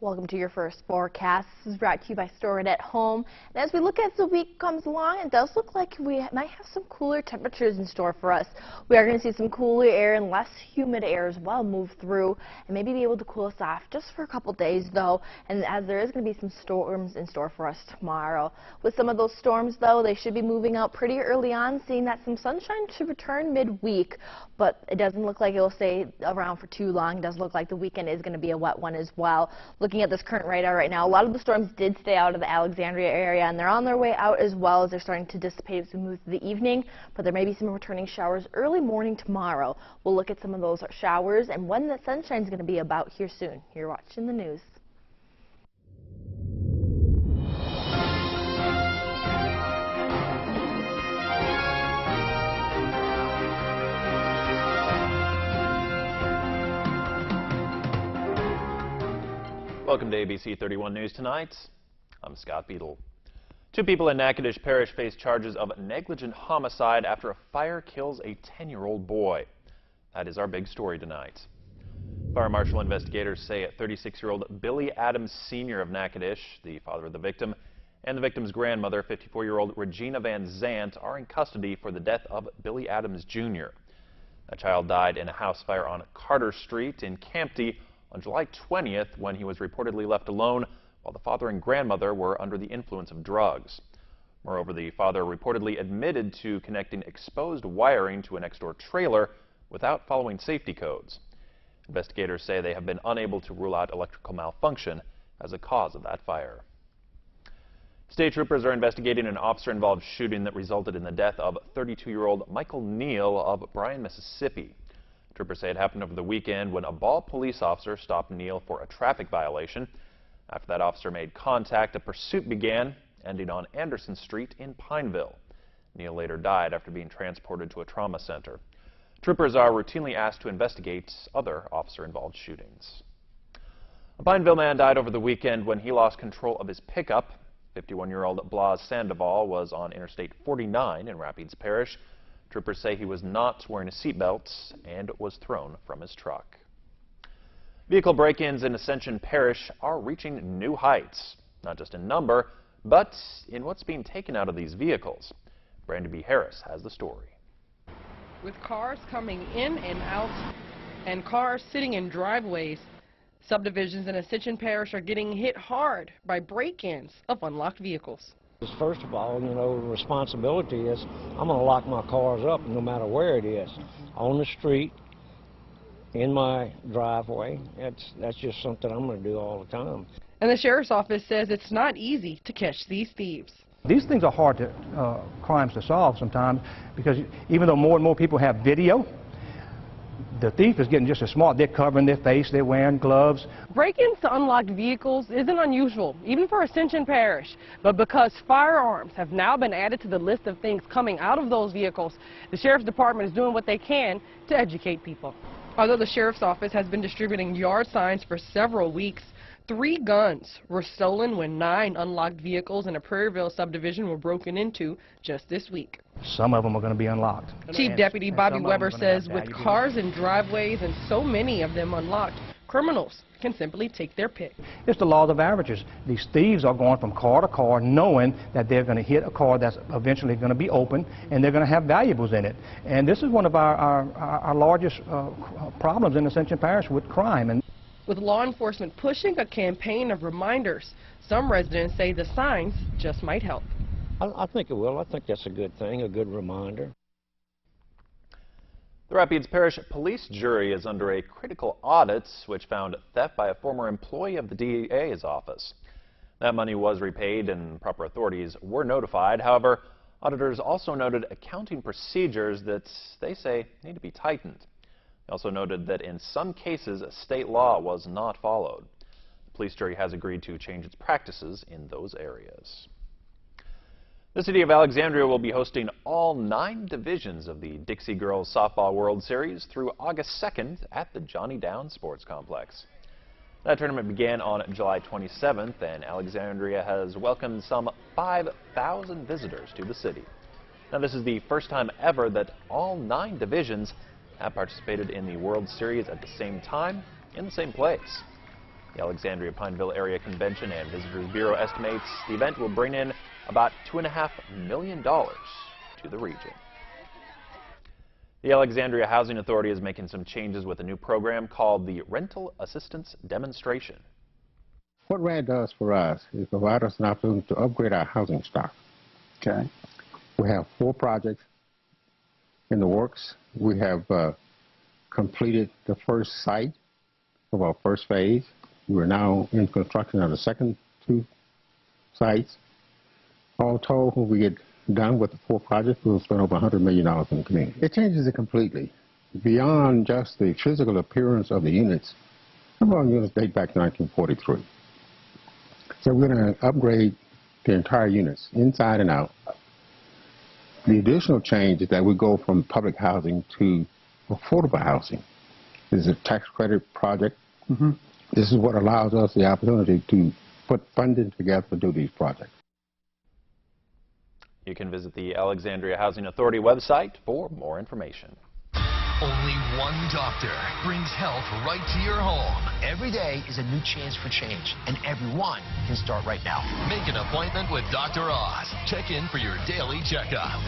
Welcome to your first forecast. This is brought to you by Store It at Home. And as we look as the week comes along, it does look like we might have some cooler temperatures in store for us. We are going to see some cooler air and less humid air as well move through and maybe be able to cool us off just for a couple days though. And as there is going to be some storms in store for us tomorrow. With some of those storms though, they should be moving out pretty early on, seeing that some sunshine should return midweek. But it doesn't look like it will stay around for too long. It does look like the weekend is going to be a wet one as well. Looking at this current radar right now, a lot of the storms did stay out of the Alexandria area, and they're on their way out as well as they're starting to dissipate as we move through the evening. But there may be some returning showers early morning tomorrow. We'll look at some of those showers and when the sunshine is going to be about here soon. You're watching the news. Welcome to ABC31 News Tonight. I'm Scott Beadle. Two people in Natchitoches Parish face charges of negligent homicide after a fire kills a 10-year-old boy. That is our big story tonight. Fire marshal investigators say 36-year-old Billy Adams Sr. of Natchitoches, the father of the victim, and the victim's grandmother, 54-year-old Regina Van Zant, are in custody for the death of Billy Adams Jr. A child died in a house fire on Carter Street in Campty on July 20th when he was reportedly left alone while the father and grandmother were under the influence of drugs. Moreover, the father reportedly admitted to connecting exposed wiring to a next-door trailer without following safety codes. Investigators say they have been unable to rule out electrical malfunction as a cause of that fire. State troopers are investigating an officer-involved shooting that resulted in the death of 32-year-old Michael Neal of Bryan, Mississippi. Troopers say it happened over the weekend when a Ball police officer stopped Neal for a traffic violation. After that officer made contact, a pursuit began, ending on Anderson Street in Pineville. Neal later died after being transported to a trauma center. Troopers are routinely asked to investigate other officer-involved shootings. A Pineville man died over the weekend when he lost control of his pickup. 51-year-old Blas Sandoval was on Interstate 49 in Rapides Parish. Troopers say he was not wearing a seatbelt and was thrown from his truck. Vehicle break-ins in Ascension Parish are reaching new heights, not just in number, but in what's being taken out of these vehicles. Brandon B. Harris has the story. With cars coming in and out and cars sitting in driveways, subdivisions in Ascension Parish are getting hit hard by break-ins of unlocked vehicles. First of all, the responsibility is I'm going to lock my cars up no matter where it is, on the street, in my driveway. That's just something I'm going to do all the time. And the sheriff's office says it's not easy to catch these thieves. These things are hard crimes to solve sometimes because even though more and more people have video, the thief is getting just as smart. They're covering their face, they're wearing gloves. Break-ins to unlocked vehicles isn't unusual, even for Ascension Parish. But because firearms have now been added to the list of things coming out of those vehicles, the Sheriff's Department is doing what they can to educate people. Although the Sheriff's Office has been distributing yard signs for several weeks, 3 guns were stolen when 9 unlocked vehicles in a Prairieville subdivision were broken into just this week. Some of them are going to be unlocked. Chief Deputy Bobby Weber says with cars in driveways and so many of them unlocked, criminals can simply take their pick. It's the law of averages. These thieves are going from car to car knowing that they're going to hit a car that's eventually going to be open and they're going to have valuables in it. And this is one of our largest problems in Ascension Parish with crime. With law enforcement pushing a campaign of reminders, some residents say the signs just might help. I think it will. I think that's a good thing, a good reminder. The Rapides Parish Police Jury is under a critical audit which found theft by a former employee of the DA's office. That money was repaid and proper authorities were notified. However, auditors also noted accounting procedures that they say need to be tightened. They also noted that in some cases, state law was not followed. The police jury has agreed to change its practices in those areas. The city of Alexandria will be hosting all 9 divisions of the Dixie Girls Softball World Series through August 2nd at the Johnny Downs Sports Complex. That tournament began on July 27th, and Alexandria has welcomed some 5,000 visitors to the city. Now, this is the first time ever that all 9 divisions have participated in the World Series at the same time in the same place. The Alexandria Pineville Area Convention and Visitors Bureau estimates the event will bring in about $2.5 million to the region. The Alexandria Housing Authority is making some changes with a new program called the Rental Assistance Demonstration. What RAD does for us is provide us an opportunity to upgrade our housing stock. Okay. We have 4 projects in the works. We have completed the first site of our first phase. We're now in construction of the second 2 sites. All told, when we get done with the 4 projects, we'll spend over $100 million in the community. It changes it completely. Beyond just the physical appearance of the units, some of our units date back to 1943. So we're going to upgrade the entire units, inside and out. The additional change is that we go from public housing to affordable housing. This is a tax credit project. This is what allows us the opportunity to put funding together to do these projects. You can visit the Alexandria Housing Authority website for more information. Only one doctor brings health right to your home. Every day is a new chance for change, and everyone can start right now. Make an appointment with Dr. Oz. Check in for your daily checkup.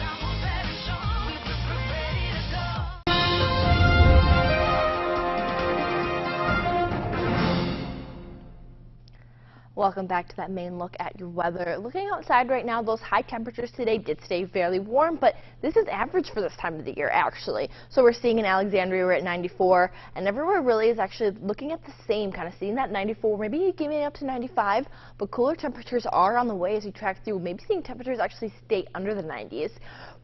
Welcome back to that main look at your weather. Looking outside right now, those high temperatures today did stay fairly warm, but this is average for this time of the year, actually. So we're seeing in Alexandria, we're at 94, and everywhere really is actually looking at the same, kind of seeing that 94, maybe getting up to 95, but cooler temperatures are on the way as we track through, maybe seeing temperatures actually stay under the 90s.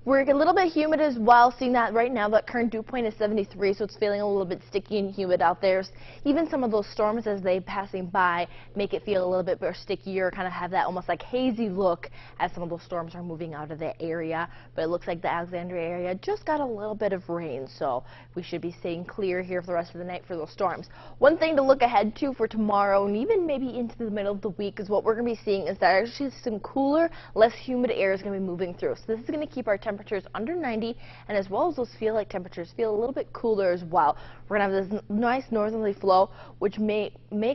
We're a little bit humid as well, seeing that right now that current dew point is 73, so it's feeling a little bit sticky and humid out there. Even some of those storms as they passing by make it feel a little bit more stickier, kind of have that almost like hazy look as some of those storms are moving out of the area. But it looks like the Alexandria area just got a little bit of rain, so we should be staying clear here for the rest of the night for those storms. One thing to look ahead to for tomorrow and even maybe into the middle of the week is what we're going to be seeing is that actually some cooler, less humid air is going to be moving through. So this is going to keep our temperatures under 90, and as well as those temperatures feel a little bit cooler as well. We're going to have this nice northerly flow, which may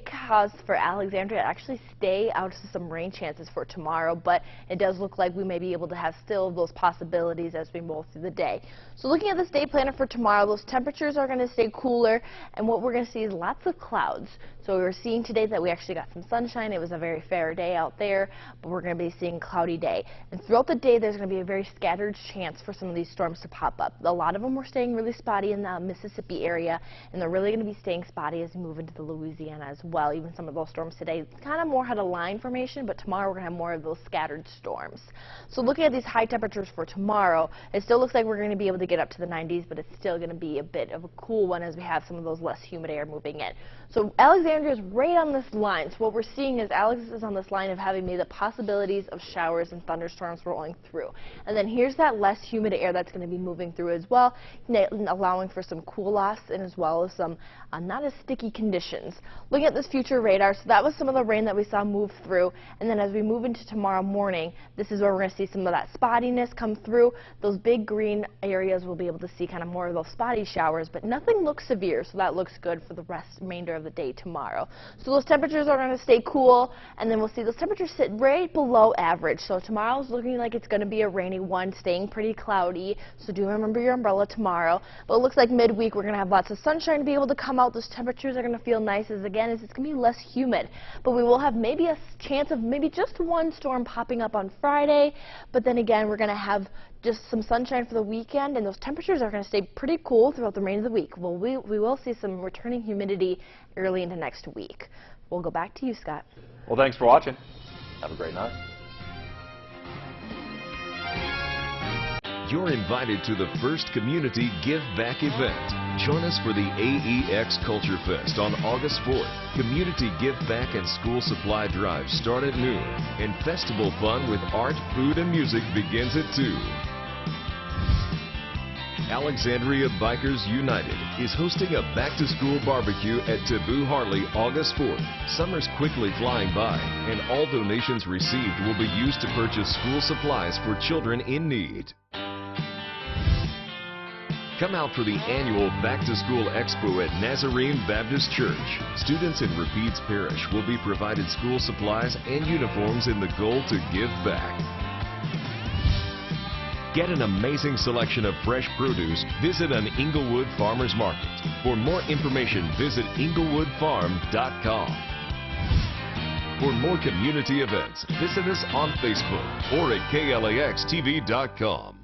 cause for Alexandria to actually stay out to some rain chances for tomorrow, but it does look like we may be able to have still those possibilities as we move through the day. So looking at this day planner for tomorrow, those temperatures are going to stay cooler, and what we're going to see is lots of clouds. So we were seeing today that we actually got some sunshine. It was a very fair day out there, but we're going to be seeing a cloudy day. And throughout the day, there's going to be a very scattered chance for some of these storms to pop up. A lot of them were staying really spotty in the Mississippi area, and they're really going to be staying spotty as we move into the Louisiana as well. Even some of those storms today kind of more had a line formation, but tomorrow we're going to have more of those scattered storms. So looking at these high temperatures for tomorrow, it still looks like we're going to be able to get up to the 90s, but it's still going to be a bit of a cool one as we have some of those less humid air moving in. So Alexandria is right on this line. So what we're seeing is Alex is on this line of having made the possibilities of showers and thunderstorms rolling through. And then here's that less humid air that's going to be moving through as well, allowing for some cool loss and as well as some not as sticky conditions. Looking at this future radar, so that was some of the rain that we saw move through. And then as we move into tomorrow morning, this is where we're going to see some of that spottiness come through. Those big green areas we'll be able to see kind of more of those spotty showers, but nothing looks severe, so that looks good for the remainder of the day tomorrow. So those temperatures are going to stay cool, and then we'll see those temperatures sit right below average. So tomorrow's looking like it's going to be a rainy one, staying pretty cloudy, so do remember your umbrella tomorrow. But it looks like midweek we're going to have lots of sunshine to be able to come out. Those temperatures are going to feel nice as again as it's going to be less humid. But we will have maybe a chance of maybe just one storm popping up on Friday, but then again we're going to have just some sunshine for the weekend, and those temperatures are going to stay pretty cool throughout the remainder of the week. Well, we will see some returning humidity early into next week. We'll go back to you, Scott. Well, thanks for watching. Have a great night. You're invited to the first community Give Back event. Join us for the AEX Culture Fest on August 4th. Community Give Back and School Supply Drive start at noon, and festival fun with art, food, and music begins at 2. Alexandria Bikers United is hosting a back-to-school barbecue at Taboo Harley August 4th. Summer's quickly flying by, and all donations received will be used to purchase school supplies for children in need. Come out for the annual Back to School Expo at Nazarene Baptist Church. Students in Rapides Parish will be provided school supplies and uniforms in the goal to give back. Get an amazing selection of fresh produce. Visit an Inglewood Farmers Market. For more information, visit inglewoodfarm.com. For more community events, visit us on Facebook or at KLAXTV.com.